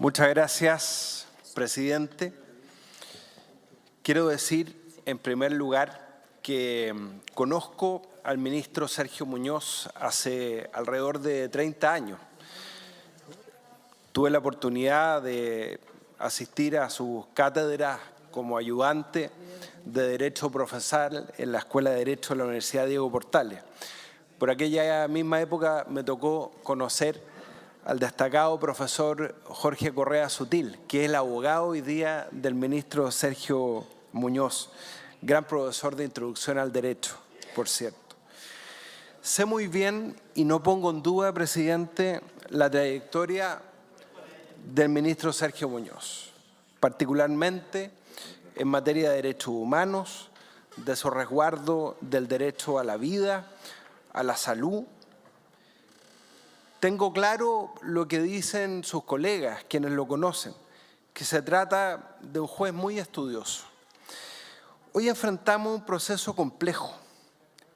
Muchas gracias, presidente. Quiero decir, en primer lugar, que conozco al ministro Sergio Muñoz hace alrededor de 30 años. Tuve la oportunidad de asistir a sus cátedras como ayudante de Derecho Procesal en la Escuela de Derecho de la Universidad Diego Portales. Por aquella misma época me tocó conocer al destacado profesor Jorge Correa Sutil, que es el abogado hoy día del ministro Sergio Muñoz, gran profesor de Introducción al Derecho, por cierto. Sé muy bien y no pongo en duda, presidente, la trayectoria del ministro Sergio Muñoz, particularmente en materia de derechos humanos, de su resguardo del derecho a la vida, a la salud. Tengo claro lo que dicen sus colegas, quienes lo conocen, que se trata de un juez muy estudioso. Hoy enfrentamos un proceso complejo.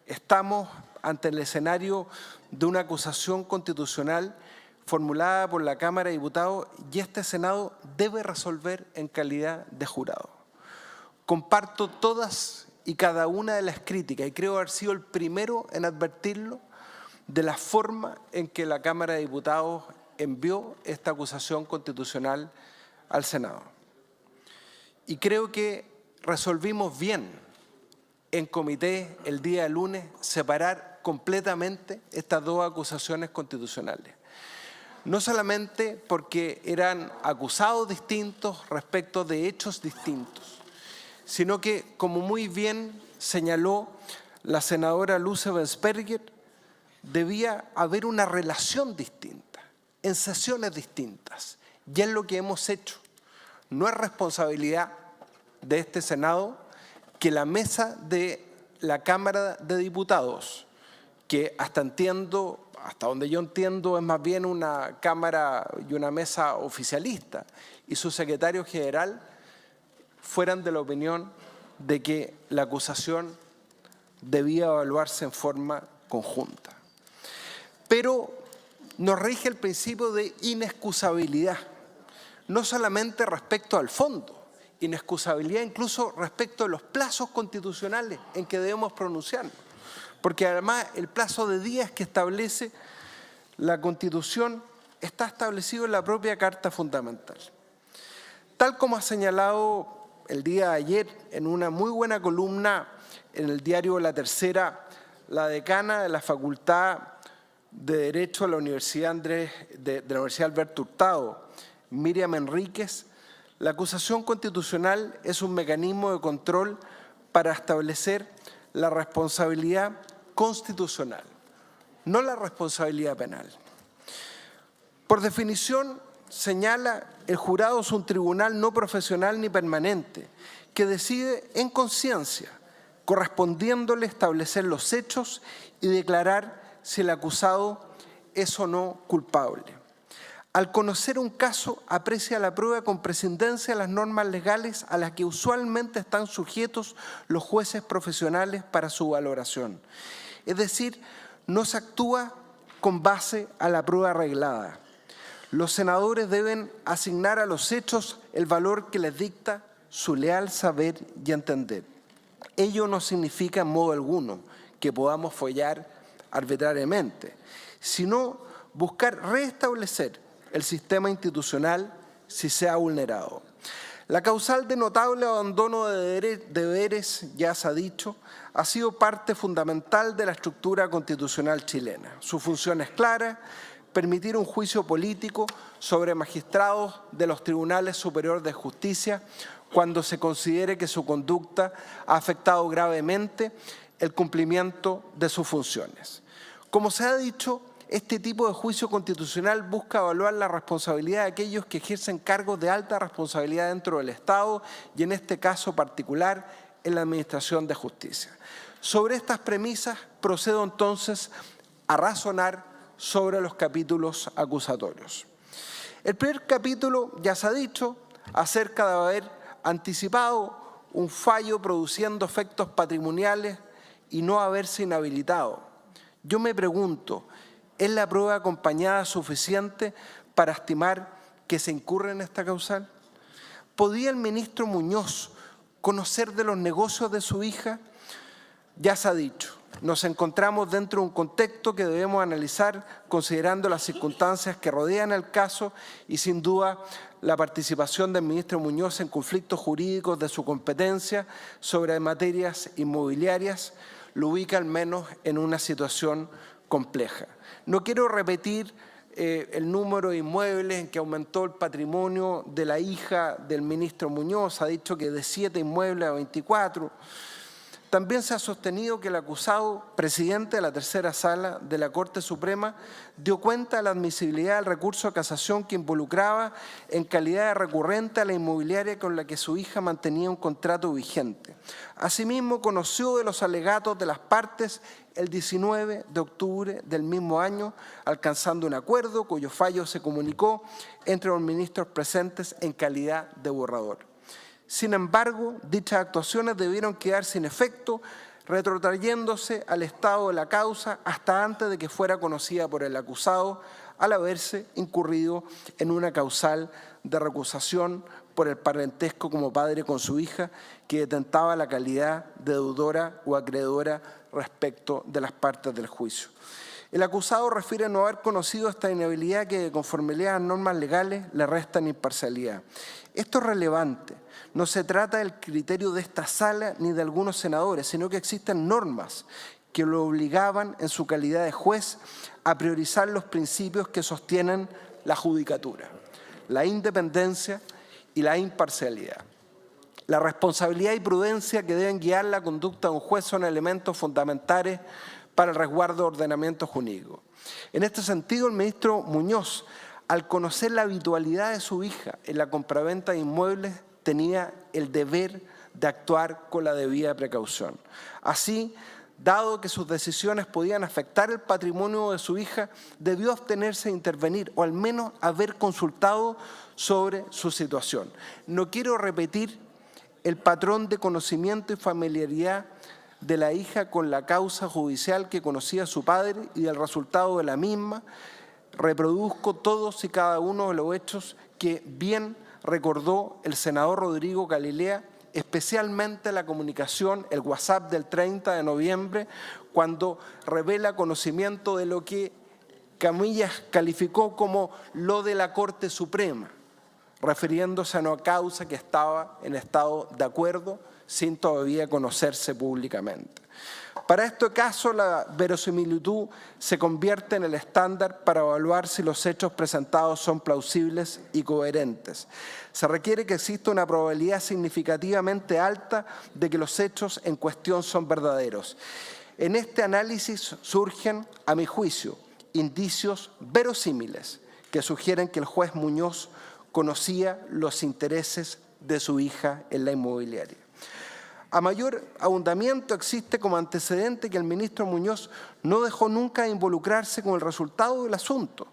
Estamos ante el escenario de una acusación constitucional formulada por la Cámara de Diputados y este Senado debe resolver en calidad de jurado. Comparto todas y cada una de las críticas y creo haber sido el primero en advertirlo de la forma en que la Cámara de Diputados envió esta acusación constitucional al Senado. Y creo que resolvimos bien en comité el día lunes separar completamente estas dos acusaciones constitucionales. No solamente porque eran acusados distintos respecto de hechos distintos, sino que, como muy bien señaló la senadora Luce Bensperger, debía haber una relación distinta, en sesiones distintas, y es lo que hemos hecho. No es responsabilidad de este Senado que la mesa de la Cámara de Diputados, que hasta donde yo entiendo es más bien una Cámara y una mesa oficialista, y su secretario general fueran de la opinión de que la acusación debía evaluarse en forma conjunta. Pero nos rige el principio de inexcusabilidad, no solamente respecto al fondo, inexcusabilidad incluso respecto de los plazos constitucionales en que debemos pronunciarnos, porque además el plazo de días que establece la Constitución está establecido en la propia Carta Fundamental. Tal como ha señalado el día de ayer en una muy buena columna en el diario La Tercera, la decana de la Facultad de Derecho de la Universidad Alberto Hurtado, Miriam Enríquez, la acusación constitucional es un mecanismo de control para establecer la responsabilidad constitucional, no la responsabilidad penal. Por definición, señala, el jurado es un tribunal no profesional ni permanente que decide en conciencia, correspondiéndole establecer los hechos y declarar si el acusado es o no culpable. Al conocer un caso, aprecia la prueba con prescindencia de las normas legales a las que usualmente están sujetos los jueces profesionales para su valoración. Es decir, no se actúa con base a la prueba arreglada. Los senadores deben asignar a los hechos el valor que les dicta su leal saber y entender. Ello no significa en modo alguno que podamos fallar arbitrariamente, sino buscar restablecer el sistema institucional si se ha vulnerado. La causal de notable abandono de deberes, ya se ha dicho, ha sido parte fundamental de la estructura constitucional chilena. Su función es clara: permitir un juicio político sobre magistrados de los tribunales superiores de justicia cuando se considere que su conducta ha afectado gravemente el cumplimiento de sus funciones. Como se ha dicho, este tipo de juicio constitucional busca evaluar la responsabilidad de aquellos que ejercen cargos de alta responsabilidad dentro del Estado y en este caso particular en la Administración de Justicia. Sobre estas premisas procedo entonces a razonar sobre los capítulos acusatorios. El primer capítulo, ya se ha dicho, acerca de haber anticipado un fallo produciendo efectos patrimoniales y no haberse inhabilitado. Yo me pregunto, ¿es la prueba acompañada suficiente para estimar que se incurre en esta causal? ¿Podía el ministro Muñoz conocer de los negocios de su hija? Ya se ha dicho, nos encontramos dentro de un contexto que debemos analizar considerando las circunstancias que rodean el caso y sin duda la participación del ministro Muñoz en conflictos jurídicos de su competencia sobre materias inmobiliarias lo ubica al menos en una situación compleja. No quiero repetir el número de inmuebles en que aumentó el patrimonio de la hija del ministro Muñoz, ha dicho que de 7 inmuebles a 24. También se ha sostenido que el acusado, presidente de la tercera sala de la Corte Suprema, dio cuenta de la admisibilidad del recurso de casación que involucraba en calidad de recurrente a la inmobiliaria con la que su hija mantenía un contrato vigente. Asimismo, conoció de los alegatos de las partes el 19 de octubre del mismo año, alcanzando un acuerdo cuyo fallo se comunicó entre los ministros presentes en calidad de borrador. Sin embargo, dichas actuaciones debieron quedar sin efecto, retrotrayéndose al estado de la causa hasta antes de que fuera conocida por el acusado, al haberse incurrido en una causal de recusación por el parentesco como padre con su hija, que detentaba la calidad de deudora o acreedora respecto de las partes del juicio. El acusado refiere no haber conocido esta inhabilidad que, de conformidad a las normas legales, le restan imparcialidad. Esto es relevante. No se trata del criterio de esta sala ni de algunos senadores, sino que existen normas que lo obligaban en su calidad de juez a priorizar los principios que sostienen la judicatura, la independencia y la imparcialidad. La responsabilidad y prudencia que deben guiar la conducta de un juez son elementos fundamentales para el resguardo del ordenamiento jurídico. En este sentido, el ministro Muñoz, al conocer la habitualidad de su hija en la compraventa de inmuebles, tenía el deber de actuar con la debida precaución. Así, dado que sus decisiones podían afectar el patrimonio de su hija, debió abstenerse de intervenir o al menos haber consultado sobre su situación. No quiero repetir el patrón de conocimiento y familiaridad de la hija con la causa judicial que conocía su padre y el resultado de la misma. Reproduzco todos y cada uno de los hechos que bien recordó el senador Rodrigo Galilea, especialmente la comunicación, el WhatsApp del 30 de noviembre, cuando revela conocimiento de lo que Camillas calificó como lo de la Corte Suprema, refiriéndose a una causa que estaba en estado de acuerdo sin todavía conocerse públicamente. Para este caso, la verosimilitud se convierte en el estándar para evaluar si los hechos presentados son plausibles y coherentes. Se requiere que exista una probabilidad significativamente alta de que los hechos en cuestión son verdaderos. En este análisis surgen, a mi juicio, indicios verosímiles que sugieren que el juez Muñoz conocía los intereses de su hija en la inmobiliaria. A mayor abundamiento existe como antecedente que el ministro Muñoz no dejó nunca de involucrarse con el resultado del asunto,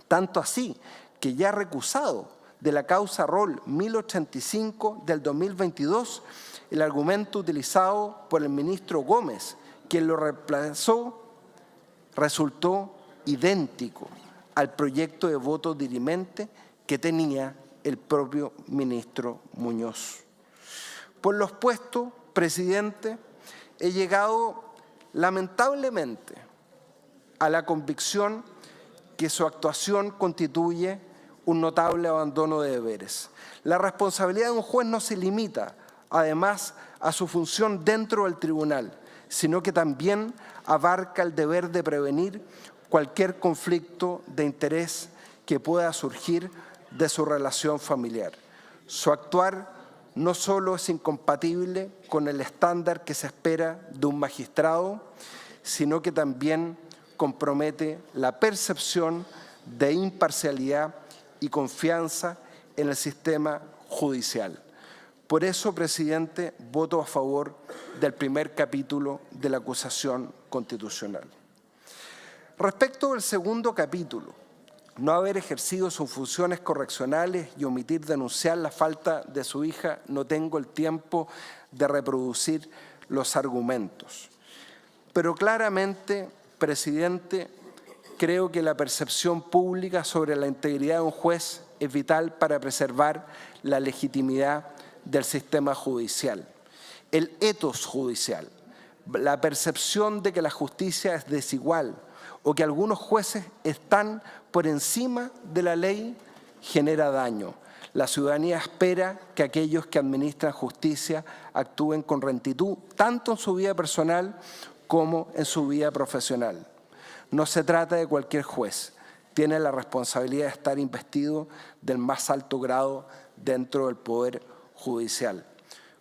tanto así que ya recusado de la causa Rol 1085 del 2022, el argumento utilizado por el ministro Gómez, quien lo reemplazó, resultó idéntico al proyecto de voto dirimente que tenía el propio ministro Muñoz. Por lo expuesto, presidente, he llegado lamentablemente a la convicción que su actuación constituye un notable abandono de deberes. La responsabilidad de un juez no se limita, además, a su función dentro del tribunal, sino que también abarca el deber de prevenir cualquier conflicto de interés que pueda surgir de su relación familiar. Su actuar no solo es incompatible con el estándar que se espera de un magistrado, sino que también compromete la percepción de imparcialidad y confianza en el sistema judicial. Por eso, presidente, voto a favor del primer capítulo de la acusación constitucional. Respecto del segundo capítulo, no haber ejercido sus funciones correccionales y omitir denunciar la falta de su hija, no tengo el tiempo de reproducir los argumentos. Pero claramente, presidente, creo que la percepción pública sobre la integridad de un juez es vital para preservar la legitimidad del sistema judicial. El etos judicial, la percepción de que la justicia es desigual o que algunos jueces están por encima de la ley, genera daño. La ciudadanía espera que aquellos que administran justicia actúen con rectitud, tanto en su vida personal como en su vida profesional. No se trata de cualquier juez. Tiene la responsabilidad de estar investido del más alto grado dentro del Poder Judicial.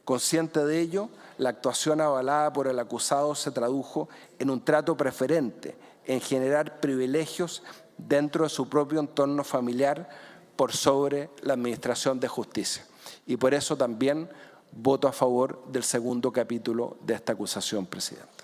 Consciente de ello, la actuación avalada por el acusado se tradujo en un trato preferente, en generar privilegios dentro de su propio entorno familiar por sobre la administración de justicia. Y por eso también voto a favor del segundo capítulo de esta acusación, presidente.